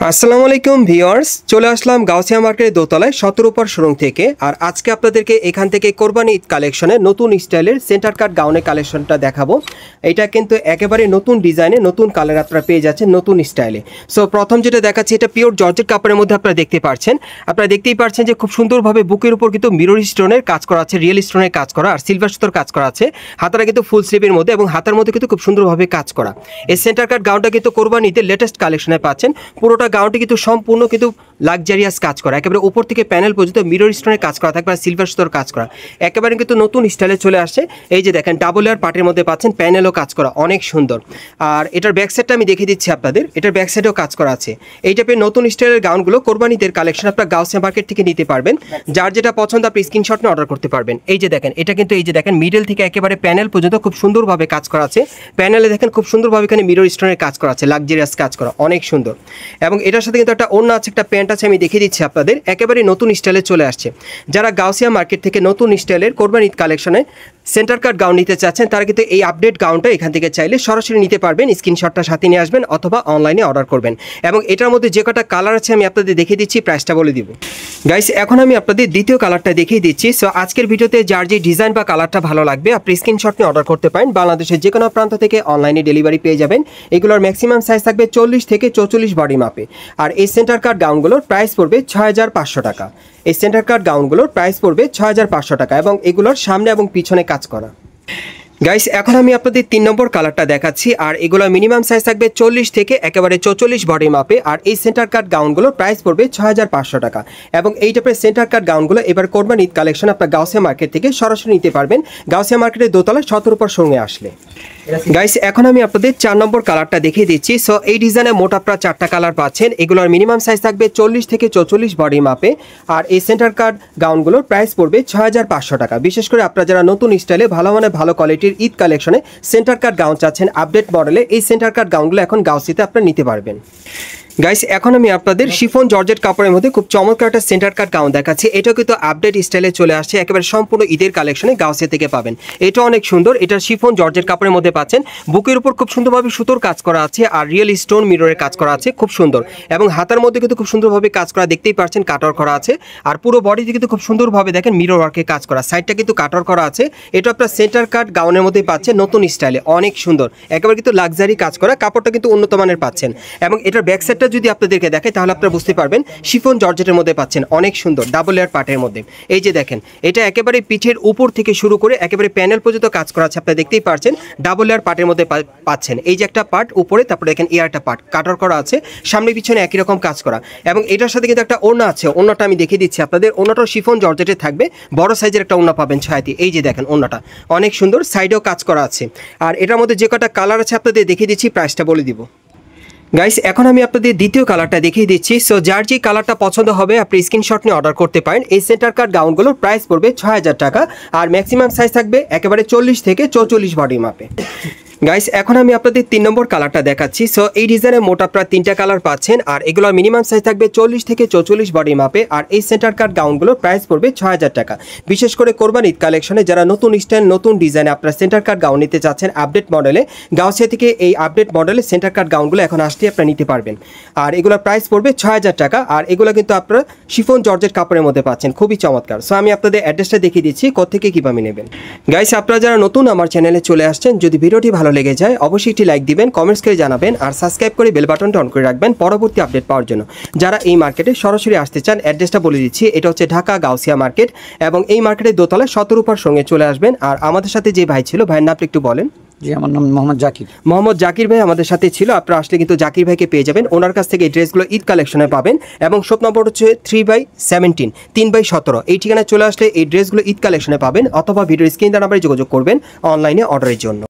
আসসালামু আলাইকুম ভিউয়ার্স, চলে আসলাম গাউসিয়া মার্কেটের দোতলায় 17 উপর শোরুম থেকে। আর আজকে আপনাদেরকে এখান থেকে কোরবানি ঈদ কালেকশনের নতুন স্টাইলের সেন্টার কাট গাউনের কালেকশনটা দেখাবো। এটা কিন্তু একেবারে নতুন ডিজাইনে নতুন কালার আপনারা পেয়ে যাচ্ছেন নতুন স্টাইলে। সো প্রথম যেটা দেখাচ্ছি, এটা পিওর জর্জেট কাপড়ের মধ্যে আপনারা দেখতে পাচ্ছেন। আপনারা দেখতেই পাচ্ছেন যে খুব সুন্দরভাবে বুকের উপর কিন্তু মিরর স্টোনের কাজ করা আছে, রিয়েল স্টোনের কাজ করা আর সিলভার সুতোর কাজ করা আছে। হাতাটা কিন্তু ফুল স্লিভের মধ্যে এবং হাতার মধ্যে কিন্তু খুব সুন্দরভাবে কাজ করা। এই সেন্টার কাট গাউনটা কিন্তু কোরবানি ঈদের লেটেস্ট কালেকশনে পাচ্ছেন। পুরোটা গাউনটি কিন্তু সম্পূর্ণ কিন্তু লাক্সারিয়াস কাজ করা, একেবারে উপর থেকে প্যানেল পর্যন্ত মিরর স্টোনের কাজ করা থাকবে আর সিলভার সুতোর কাজ করা, একেবারে কিন্তু নতুন স্টাইলে চলে আসছে। এই যে দেখেন ডাবল লেয়ার পার্টের মধ্যে পাচ্ছেন, প্যানেলও কাজ করা অনেক সুন্দর। আর এটার ব্যাক সাইডটা আমি দেখিয়ে দিচ্ছি আপনাদের, এটার ব্যাক সাইডেও কাজ করা আছে। এই টাইপের নতুন স্টাইলের গাউনগুলো কোরবানিদের কালেকশন আপনারা গাউসিয়া মার্কেট থেকে নিতে পারবেন। যার যেটা পছন্দ আপনি স্ক্রিনশট নিয়ে অর্ডার করতে পারবেন। এই যে দেখেন, এটা কিন্তু এই যে দেখেন মিডল থেকে একেবারে প্যানেল পর্যন্ত খুব সুন্দরভাবে কাজ করা আছে। প্যানেলে দেখেন খুব সুন্দরভাবে এখানে মিরর স্টোনের কাজ করা আছে, লাক্সারিয়াস কাজ করা অনেক সুন্দর। এবং এটার সাথে কিন্তু একটা ওড়না আছে, একটা প্যান্ট আছে, আমি দেখিয়ে দিচ্ছি আপনাদের। একেবারে নতুন স্টাইলে চলে আসছে। যারা গাউসিয়া মার্কেট থেকে নতুন স্টাইলের কোরবানি ঈদ কালেকশনে সেন্টার কাট গাউন নিতে চাচ্ছেন, তারা কিন্তু এই আপডেট গাউনটা এখান থেকে চাইলে সরাসরি নিতে পারবেন। স্ক্রিনশটটা সাথে নিয়ে আসবেন অথবা অনলাইনে অর্ডার করবেন। এবং এটার মধ্যে যে কটা কালার আছে আমি আপনাদের দেখিয়ে দিচ্ছি, প্রাইসটা বলে দিব। গাইস, এখন আমি আপনাদের দ্বিতীয় কালারটা দেখিয়ে দিচ্ছি। সো আজকের ভিডিওতে যার যে ডিজাইন বা কালারটা ভালো লাগবে আপনি স্ক্রিনশট নিয়ে অর্ডার করতে পারেন। বাংলাদেশের যে কোনো প্রান্ত থেকে অনলাইনে ডেলিভারি পেয়ে যাবেন। এগুলোর ম্যাক্সিমাম সাইজ থাকবে 40 থেকে 44 বডি মাপে। আর এই সেন্টার কাট গাউনগুলোর প্রাইস পড়বে 6500 টাকা। এই সেন্টার কাট গাউনগুলোর প্রাইস পড়বে 6500 টাকা এবং এগুলোর সামনে এবং পিছনে কাজ করা। গাইস, এখন আমি আপনাদের 3 নম্বর কালারটা দেখাচ্ছি। আর এগুলো মিনিমাম সাইজ থাকবে 40 থেকে একেবারে 44 বডি মাপে। আর এই সেন্টার কাট গাউনগুলোর প্রাইস পড়বে 6500 টাকা। এবং এই টাইপের সেন্টার কাট গাউনগুলো এবার কোরবানি ঈদ কালেকশন আপনার গাউসিয়া মার্কেট থেকে সরাসরি নিতে পারবেন। গাউসিয়া মার্কেটের দোতলায় 17 উপর সঙ্গে আসলে। গাইস, এখন আমি আপনাদের 4 নম্বর কালারটা দেখিয়ে দিচ্ছি। সো এই ডিজাইনে মোট আপনারা 4টা কালার পাচ্ছেন। এগুলোর মিনিমাম সাইজ থাকবে 40 থেকে 44 বডি মাপে। আর এই সেন্টার কাট গাউনগুলোর প্রাইস পড়বে 6500 টাকা। বিশেষ করে আপনারা যারা নতুন স্টাইলে ভালো ভালো কোয়ালিটির ঈদ কালেকশনে সেন্টার কাট গাউন চাচ্ছেন আপডেট মডেলে, এই সেন্টার কাট গাউনগুলো এখন গাউসিতে আপনারা নিতে পারবেন। গাইস, এখন আমি আপনাদের শিফন জর্জেট কাপড়ের মধ্যে খুব চমৎকার একটা সেন্টার কাট গাউন দেখাচ্ছি। এটাও কিন্তু আপডেট স্টাইলে চলে আসছে, একেবারে সম্পূর্ণ ঈদের কালেকশনে গাউসিয়া থেকে পাবেন। এটা অনেক সুন্দর। এটা শিফন জর্জেট কাপড়ের মধ্যে পাচ্ছেন। বুকের উপর খুব সুন্দরভাবে সুতোর কাজ করা আছে আর রিয়েল স্টোন মিররের কাজ করা আছে, খুব সুন্দর। এবং হাতার মধ্যে কিন্তু খুব সুন্দরভাবে কাজ করা, দেখতেই পাচ্ছেন কাটর করা আছে। আর পুরো বডিতে কিন্তু খুব সুন্দরভাবে দেখেন মিরর ওয়ার্কে কাজ করা, সাইডটা কিন্তু কাটর করা আছে। এটা আপনার সেন্টার কাট গাউনের মধ্যে পাচ্ছেন নতুন স্টাইলে, অনেক সুন্দর, একেবারে কিন্তু লাক্সারি কাজ করা, কাপড়টা কিন্তু উন্নত মানের পাচ্ছেন। এবং এটার ব্যাক সাইডটা যদি আপনাদেরকে দেখে তাহলে আপনারা বুঝতে পারবেন শিফন জর্জেটের মধ্যে পাচ্ছেন, অনেক সুন্দর ডাবল লেয়ার পার্টের মধ্যে। এই যে দেখেন, এটা একেবারে পিঠের উপর থেকে শুরু করে একেবারে প্যানেল পর্যন্ত কাজ করা আছে। আপনারা দেখতেই পাচ্ছেন ডাবল লেয়ার পার্টের মধ্যে পাচ্ছেন। এই যে একটা পার্ট উপরে, তারপরে দেখেন একটা পার্ট কাটার করা আছে, সামনে পিছনে একই রকম কাজ করা। এবং এটার সাথে কিন্তু একটা ওড়না আছে, ওড়নাটা আমি দেখিয়ে দিচ্ছি আপনাদের। ওড়নাটাও শিফন জর্জেটে থাকবে, বড় সাইজের একটা ওড়না পাবেন ছায়াতি। এই যে দেখেন ওড়নাটা অনেক সুন্দর, সাইডেও কাজ করা আছে। আর এটার মধ্যে যে কটা কালার আছে আপনাদের দেখিয়ে দিচ্ছি, প্রাইসটা বলে দিব। গাইস, এখন আমি আপনাদের দ্বিতীয় কালারটা দেখিয়ে দিচ্ছি। সো যার যে কালারটা পছন্দ হবে আপনি স্ক্রিনশট নিয়ে অর্ডার করতে পারেন। এই সেন্টার কাট গাউনগুলোর প্রাইস পড়বে 6000 টাকা। আর ম্যাক্সিমাম সাইজ থাকবে একেবারে 40 থেকে 44 বডি মাপে। গাইস, এখন আমি আপনাদের 3 নম্বর কালারটা দেখাচ্ছি। সো এই ডিজাইনে মোট আপনারা 3টা কালার পাচ্ছেন। আর এগুলোর মিনিমাম সাইজ থাকবে 40 থেকে 44 বডি মাপে। আর এই সেন্টার কাট গাউনগুলোর প্রাইস পড়বে 6000 টাকা। বিশেষ করে কোরবানি ঈদ কালেকশনে যারা নতুন স্টাইল নতুন ডিজাইনে আপনারা সেন্টার কাট গাউন নিতে চাচ্ছেন আপডেট মডেলে, গাউসিয়া থেকে এই আপডেট মডেলে সেন্টার কাট গাউনগুলো এখন আসতে আপনারা নিতে পারবেন। আর এগুলোর প্রাইস পড়বে 6000 টাকা। আর এগুলো কিন্তু আপনারা শিফন জর্জেট কাপড়ের মধ্যে পাচ্ছেন, খুবই চমৎকার। সো আমি আপনাদের অ্যাড্রেসটা দেখিয়ে দিচ্ছি কোত্থেকে কীভাবে নেবেন। গাইস, আপনারা যারা নতুন আমার চ্যানেলে চলে আসছেন, যদি ভিডিওটি ভালো লেগে যায় অবশ্যই একটি লাইক দিবেন, কমেন্টস করে জানাবেন আর সাবস্ক্রাইব করে বেল বাটনটা অন করে রাখবেন পরবর্তী আপডেট পাওয়ার জন্য। যারা এই মার্কেটে সরাসরি আসতে চান অ্যাড্রেসটা বলে দিচ্ছি, এটা হচ্ছে ঢাকা গাউসিয়া মার্কেট। এবং এই মার্কেটের দোতলায় 17 উপর সঙ্গে চলে আসবেন। আর আমাদের সাথে যে ভাই ছিল, ভাইয়ের নামটা একটু বলেন। জি, আমার নাম মোহাম্মদ জাকির। মোহাম্মদ জাকির ভাই আমাদের সাথে ছিল। আপনারা আসলে কিন্তু জাকির ভাইকে পেয়ে যাবেন। ওনার কাছ থেকে এই ড্রেসগুলো ঈদ কালেকশনে পাবেন। এবং শপ নম্বর হচ্ছে 3/17 3/17। এই ঠিকানায় চলে আসলে এই ড্রেসগুলো ঈদ কালেকশনে পাবেন অথবা ভিডিও স্ক্রিন নাম্বারে যোগাযোগ করবেন অনলাইনে অর্ডারের জন্য।